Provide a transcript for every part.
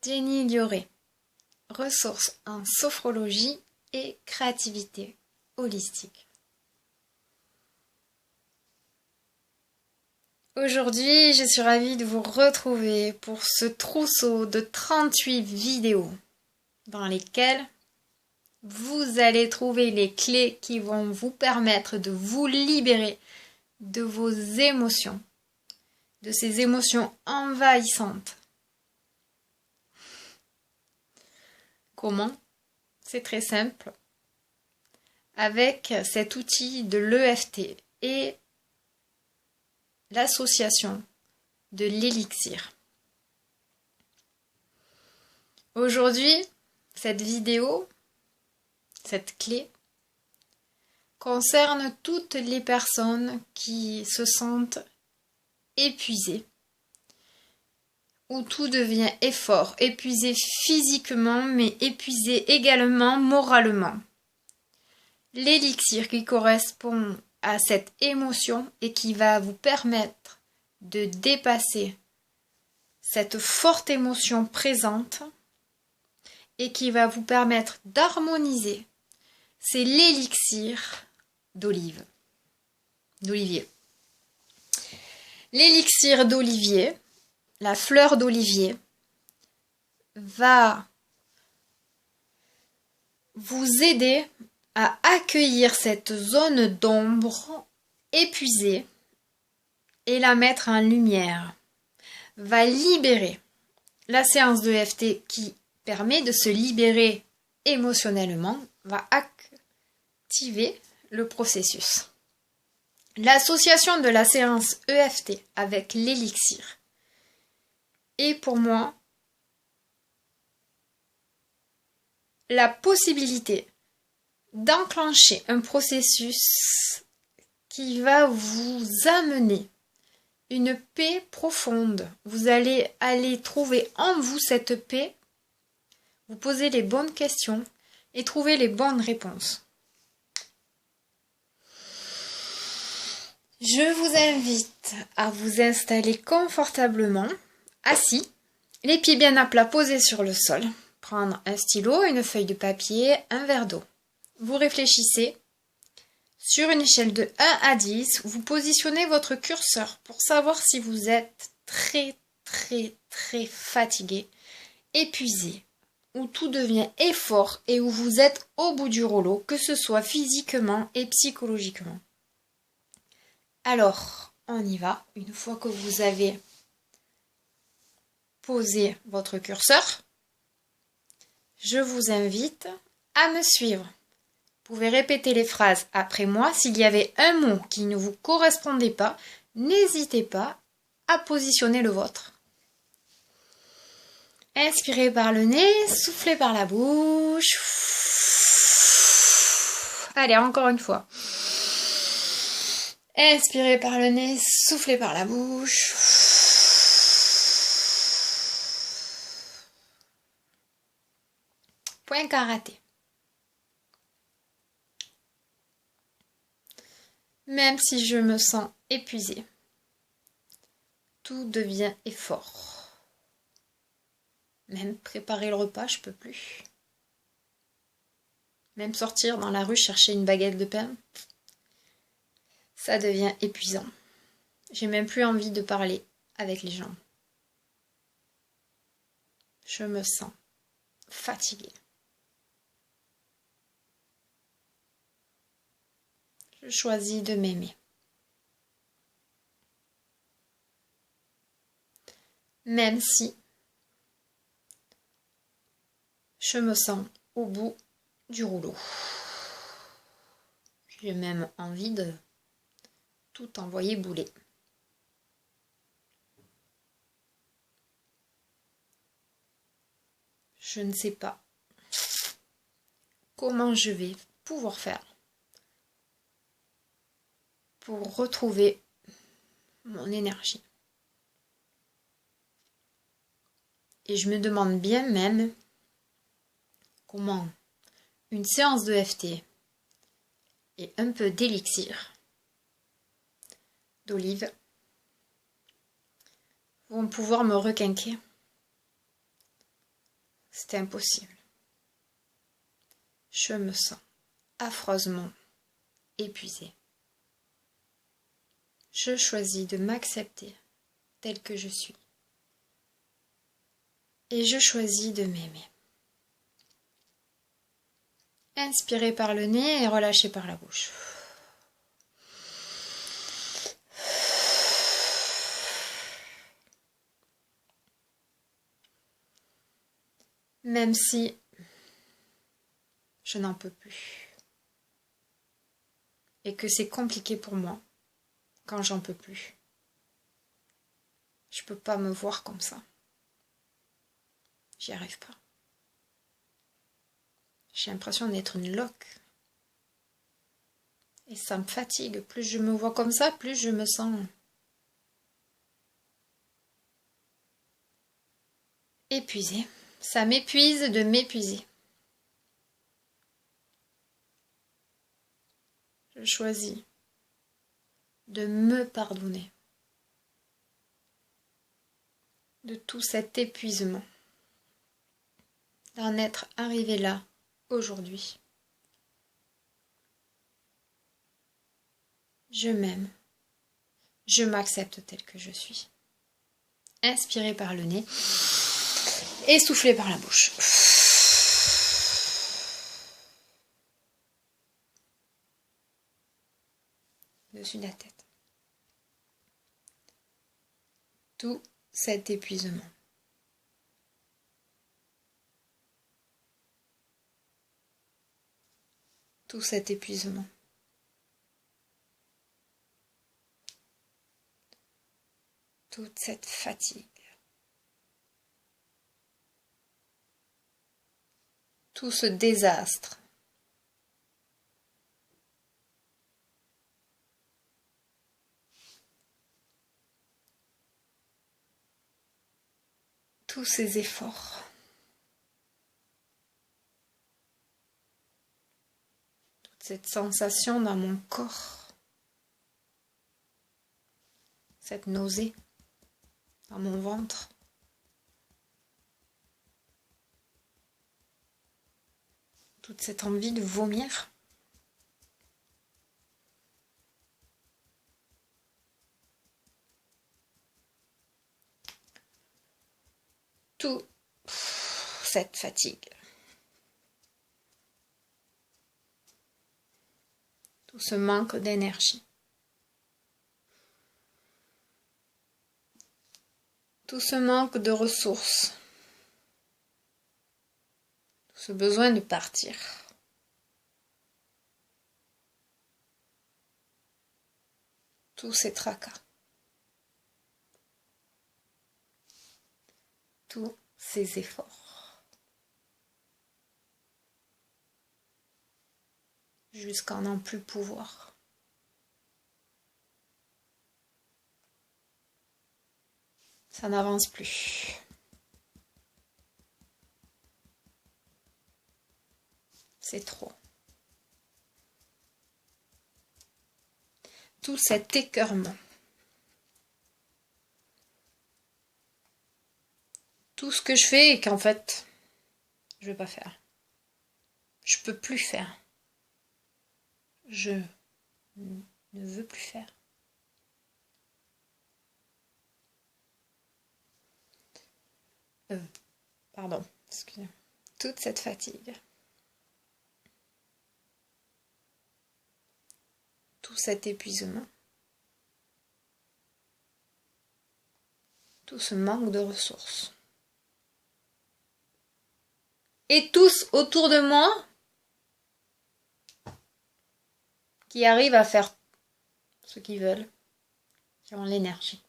Jenny Lioré, ressources en sophrologie et créativité holistique. Aujourd'hui, je suis ravie de vous retrouver pour ce trousseau de 38 vidéos dans lesquelles vous allez trouver les clés qui vont vous permettre de vous libérer de vos émotions, de ces émotions envahissantes. Comment? C'est très simple. Avec cet outil de l'EFT et l'association de l'élixir. Aujourd'hui, cette vidéo, cette clé, concerne toutes les personnes qui se sentent épuisées, où tout devient effort, épuisé physiquement, mais épuisé également moralement. L'élixir qui correspond à cette émotion et qui va vous permettre de dépasser cette forte émotion présente et qui va vous permettre d'harmoniser, c'est l'élixir d'olivier. L'élixir d'olivier, la fleur d'olivier, va vous aider à accueillir cette zone d'ombre épuisée et la mettre en lumière. Va libérer la séance de EFT qui permet de se libérer émotionnellement, va activer le processus. L'association de la séance EFT avec l'élixir est pour moi la possibilité d'enclencher un processus qui va vous amener une paix profonde. Vous allez aller trouver en vous cette paix, vous poser les bonnes questions et trouver les bonnes réponses. Je vous invite à vous installer confortablement, assis, les pieds bien à plat posés sur le sol, prendre un stylo, une feuille de papier, un verre d'eau. Vous réfléchissez. Sur une échelle de 1 à 10, vous positionnez votre curseur pour savoir si vous êtes très fatigué, épuisé, où tout devient effort et où vous êtes au bout du rouleau, que ce soit physiquement et psychologiquement. Alors, on y va. Une fois que vous avez posé votre curseur, je vous invite à me suivre. Vous pouvez répéter les phrases après moi. S'il y avait un mot qui ne vous correspondait pas, n'hésitez pas à positionner le vôtre. Inspirez par le nez, soufflez par la bouche. Allez, encore une fois. Inspirez par le nez, soufflez par la bouche. Point karaté. Même si je me sens épuisée, tout devient effort. Même préparer le repas, je peux plus. Même sortir dans la rue chercher une baguette de pain, ça devient épuisant. J'ai même plus envie de parler avec les gens. Je me sens fatiguée. Je choisis de m'aimer. Même si je me sens au bout du rouleau. J'ai même envie de tout envoyer bouler. Je ne sais pas comment je vais pouvoir faire pour retrouver mon énergie. Et je me demande bien même comment une séance de EFT et un peu d'élixir d'olive vont pouvoir me requinquer c'est impossible. Je me sens affreusement épuisée. Je choisis de m'accepter telle que je suis. Et je choisis de m'aimer. Inspirez par le nez et relâchez par la bouche. Même si je n'en peux plus. Et que c'est compliqué pour moi quand j'en peux plus. Je peux pas me voir comme ça. J'y arrive pas. J'ai l'impression d'être une loque. Et ça me fatigue. Plus je me vois comme ça, plus je me sens épuisée. Ça m'épuise de m'épuiser. Je choisis de me pardonner de tout cet épuisement, d'en être arrivé là aujourd'hui. Je m'aime, je m'accepte tel que je suis. Inspirez par le nez et soufflez par la bouche. Dessus de la tête. Tout cet épuisement. Tout cet épuisement. Toute cette fatigue. Tout ce désastre. Tous ces efforts. Toute cette sensation dans mon corps. Cette nausée dans mon ventre. Toute cette envie de vomir. Toute cette fatigue. Tout ce manque d'énergie. Tout ce manque de ressources. Tout ce besoin de partir. Tous ces tracas. Tous ces efforts. Jusqu'à n'en plus pouvoir. Ça n'avance plus. C'est trop. Tout cet écœurement. Tout ce que je fais et qu'en fait, je ne veux pas faire. Je peux plus faire. Je ne veux plus faire. Pardon, excusez. Toute cette fatigue. Tout cet épuisement. Tout ce manque de ressources. Et tous autour de moi qui arrivent à faire ce qu'ils veulent, qui ont l'énergie.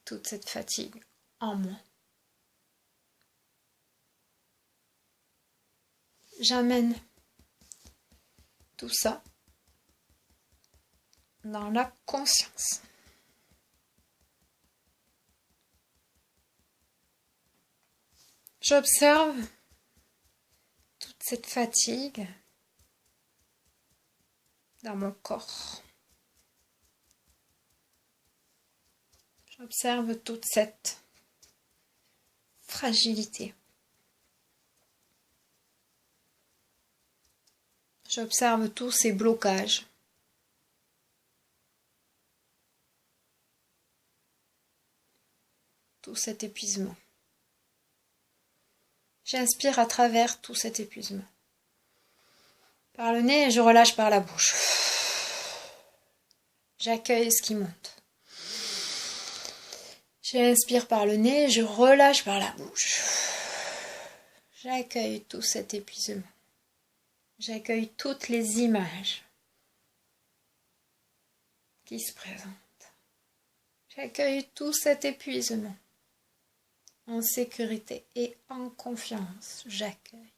Toute cette fatigue en moi. J'amène tout ça dans la conscience. J'observe toute cette fatigue dans mon corps. J'observe toute cette fragilité. J'observe tous ces blocages. Tout cet épuisement. J'inspire à travers tout cet épuisement. Par le nez, je relâche par la bouche. J'accueille ce qui monte. J'inspire par le nez, je relâche par la bouche. J'accueille tout cet épuisement. J'accueille toutes les images qui se présentent. J'accueille tout cet épuisement. En sécurité et en confiance, j'accueille.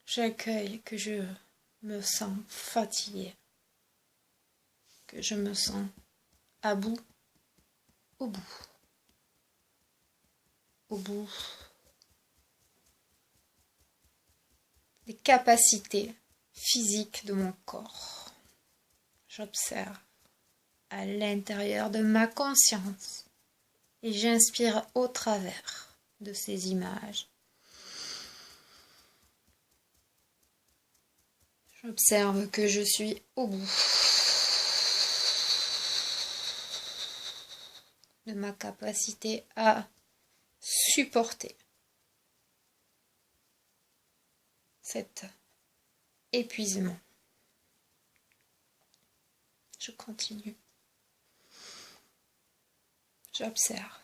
J'accueille que je me sens fatiguée, que je me sens à bout, au bout des capacités physiques de mon corps. J'observe à l'intérieur de ma conscience et j'inspire au travers de ces images. J'observe que je suis au bout de ma capacité à supporter cet épuisement. Je continue. J'observe.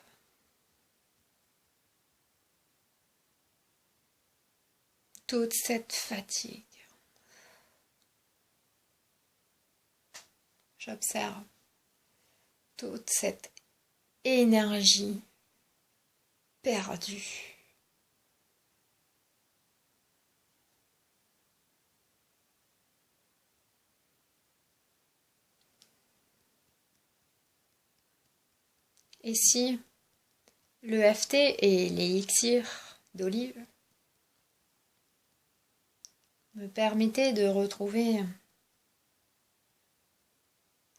Toute cette fatigue. J'observe toute cette énergie perdue. Et si le FT et l'élixir d'olive me permettaient de retrouver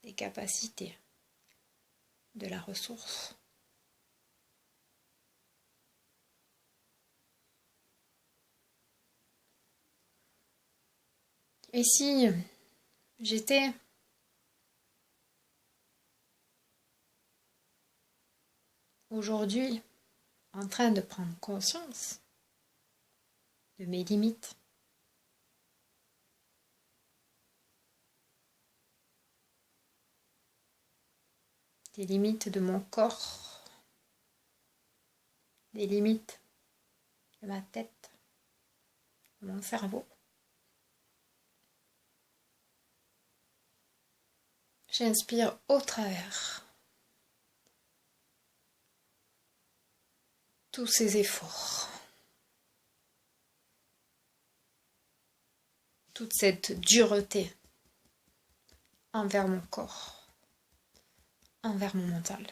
les capacités de la ressource. Et si j'étais aujourd'hui en train de prendre conscience de mes limites, des limites de mon corps, des limites de ma tête, de mon cerveau. J'inspire au travers tous ces efforts, toute cette dureté envers mon corps, envers mon mental.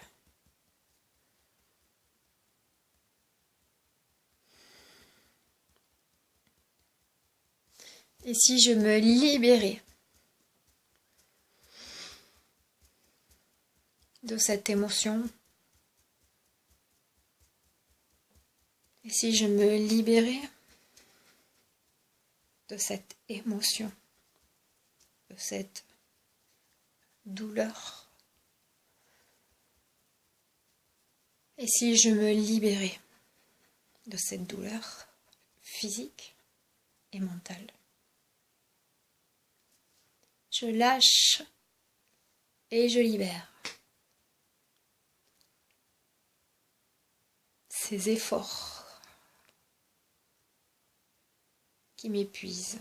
Et si je me libérais de cette émotion, et si je me libérais de cette émotion, de cette douleur, et si je me libérais de cette douleur physique et mentale, je lâche et je libère ces efforts qui m'épuisent.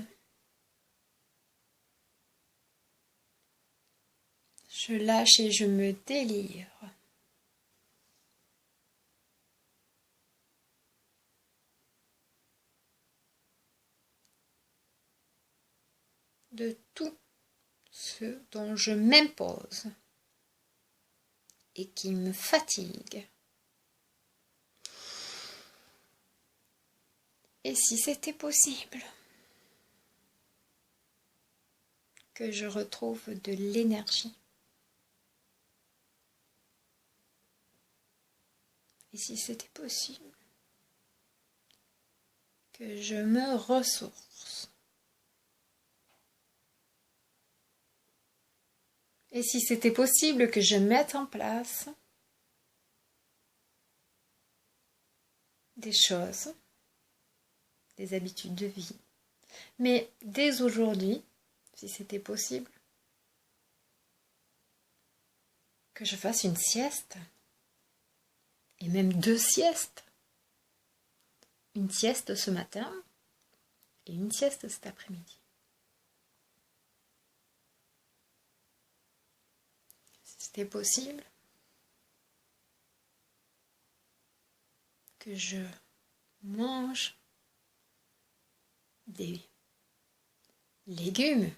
Je lâche et je me délivre de tout ce dont je m'impose et qui me fatigue. Et si c'était possible que je retrouve de l'énergie Et si c'était possible que je me ressource? Et si c'était possible que je mette en place des choses, des habitudes de vie, mais dès aujourd'hui, si c'était possible, que je fasse une sieste, et même 2 siestes. Une sieste ce matin et une sieste cet après-midi. Si c'était possible, que je mange des légumes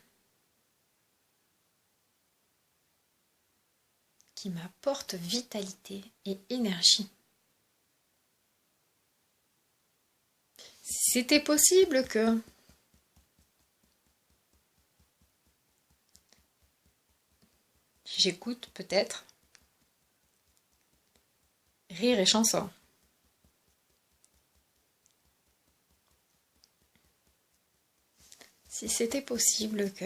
qui m'apportent vitalité et énergie. Si c'était possible que j'écoute peut-être rire et chanson. Si c'était possible que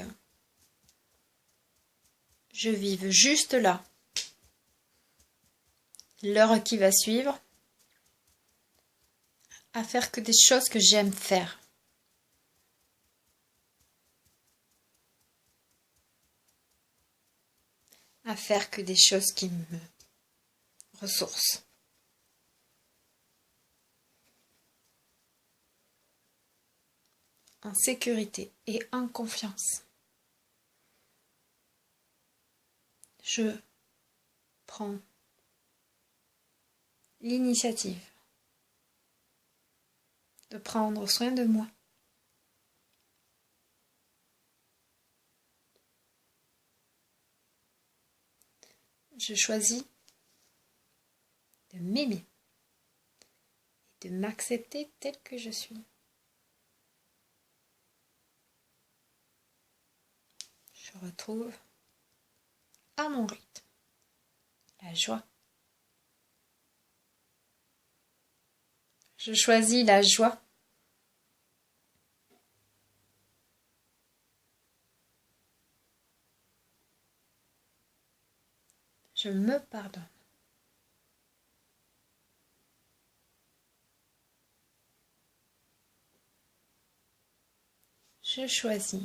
je vive juste là, l'heure qui va suivre, à faire que des choses que j'aime faire. À faire que des choses qui me ressourcent. En sécurité et en confiance. Je prends l'initiative de prendre soin de moi. Je choisis de m'aimer et de m'accepter tel que je suis. Je retrouve à mon rythme la joie. Je choisis la joie. Je me pardonne. Je choisis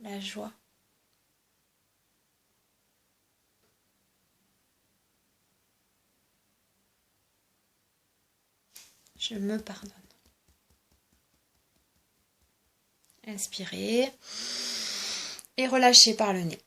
la joie. Je me pardonne. Inspirez et relâchez par le nez.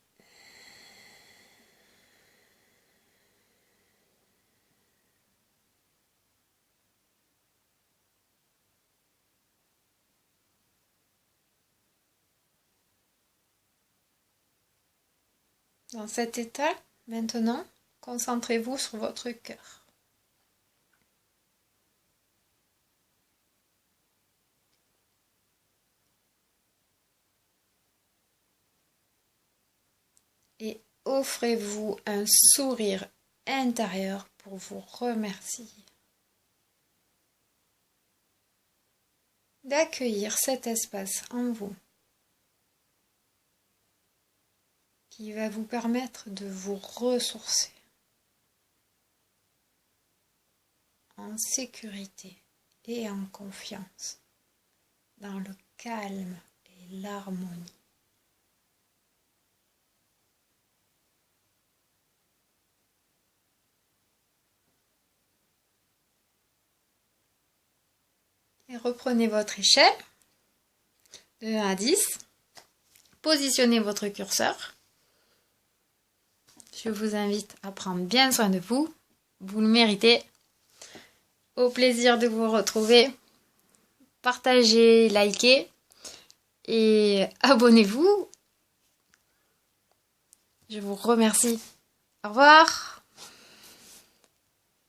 Dans cet état, maintenant, concentrez-vous sur votre cœur. Et offrez-vous un sourire intérieur pour vous remercier d'accueillir cet espace en vous qui va vous permettre de vous ressourcer en sécurité et en confiance dans le calme et l'harmonie. Et reprenez votre échelle de 1 à 10. Positionnez votre curseur. Je vous invite à prendre bien soin de vous. Vous le méritez. Au plaisir de vous retrouver. Partagez, likez et abonnez-vous. Je vous remercie. Au revoir.